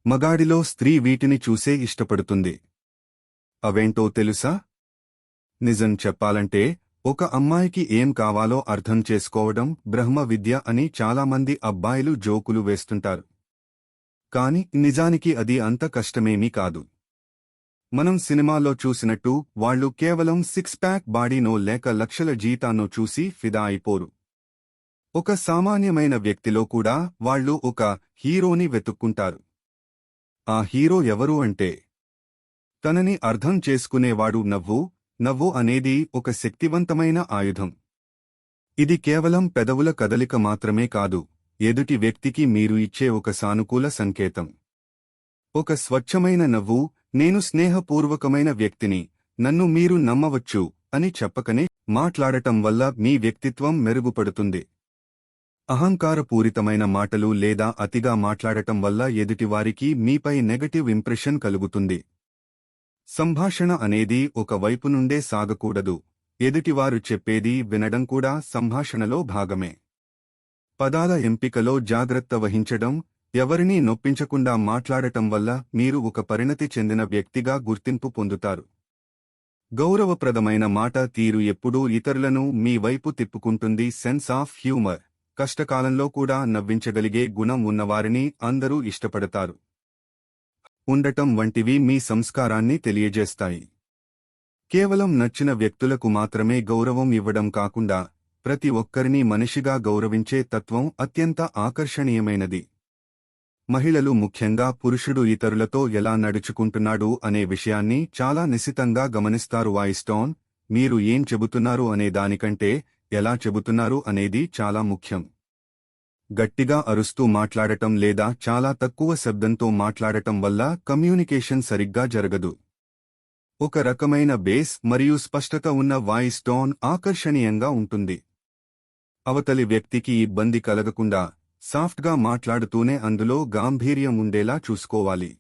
మగాడిలో స్త్రీ వీటిని చూసే ఇష్టపడుతుంది. అవేంటో తెలుసా? నిజం చెప్పాలంటే ఒక అమ్మాయికి ఏం కావాలో అర్థం చేసుకోవడం బ్రహ్మ విద్య అని చాలామంది అబ్బాయిలు జోకులు వేస్తుంటారు. కాని నిజానికి అది అంత కష్టమేమీ కాదు. మనం సినిమాల్లో చూసినట్టు వాళ్లు కేవలం సిక్స్ ప్యాక్ బాడీనో లేక లక్షల జీతాన్నో చూసి ఫిదా అయిపోరు. ఒక సామాన్యమైన వ్యక్తిలో కూడా వాళ్లు ఒక హీరోని వెతుక్కుంటారు. ఆ హీరో ఎవరు అంటే తనని అర్థం చేసుకునేవాడు. నవ్వు అనేది ఒక శక్తివంతమైన ఆయుధం. ఇది కేవలం పెదవుల కదలిక మాత్రమే కాదు, ఎదుటి వ్యక్తికి మీరు ఇచ్చే ఒక సానుకూల సంకేతం. ఒక స్వచ్ఛమైన నవ్వు, నేను స్నేహపూర్వకమైన వ్యక్తిని, నన్ను మీరు నమ్మవచ్చు అని చెప్పకనే మాట్లాడటం వల్ల మీ వ్యక్తిత్వం మెరుగుపడుతుంది. అహంకారపూరితమైన మాటలు లేదా అతిగా మాట్లాడటం వల్ల ఎదుటివారికి మీపై నెగటివ్ ఇంప్రెషన్ కలుగుతుంది. సంభాషణ అనేది ఒక వైపు నుండే సాగకూడదు, ఎదుటివారు చెప్పేది వినడం కూడా సంభాషణలో భాగమే. పదాల ఎంపికలో జాగ్రత్త వహించడం, ఎవరినీ నొప్పించకుండా మాట్లాడటం వల్ల మీరు ఒక పరిణతి చెందిన వ్యక్తిగా గుర్తింపు పొందుతారు. గౌరవప్రదమైన మాట తీరు ఎప్పుడూ ఇతరులను మీ వైపు తిప్పుకుంటుంది. సెన్స్ ఆఫ్ హ్యూమర్, కష్టకాలంలో కూడా నవ్వించగలిగే గుణం ఉన్నవారిని అందరూ ఇష్టపడతారు. ఉండటం వంటివి మీ సంస్కారాన్ని తెలియజేస్తాయి. కేవలం నచ్చిన వ్యక్తులకు మాత్రమే గౌరవం ఇవ్వడం కాకుండా ప్రతి ఒక్కరినీ మనిషిగా గౌరవించే తత్వం అత్యంత ఆకర్షణీయమైనది. మహిళలు ముఖ్యంగా పురుషుడు ఇతరులతో ఎలా నడుచుకుంటున్నాడు అనే విషయాన్ని చాలా నిశితంగా గమనిస్తారు. వాయిస్టోన్, మీరు ఏం చెబుతున్నారు అనే దానికంటే ఎలా చెబుతున్నారు అనేది చాలా ముఖ్యం. గట్టిగా అరుస్తూ మాట్లాడటం లేదా చాలా తక్కువ శబ్దంతో మాట్లాడటం వల్ల కమ్యూనికేషన్ సరిగ్గా జరగదు. ఒక రకమైన బేస్ మరియు స్పష్టత ఉన్న వాయిస్ టోన్ ఆకర్షణీయంగా ఉంటుంది. అవతలి వ్యక్తికి ఇబ్బంది కలగకుండా సాఫ్ట్గా మాట్లాడుతూనే అందులో గాంభీర్యం ఉండేలా చూసుకోవాలి.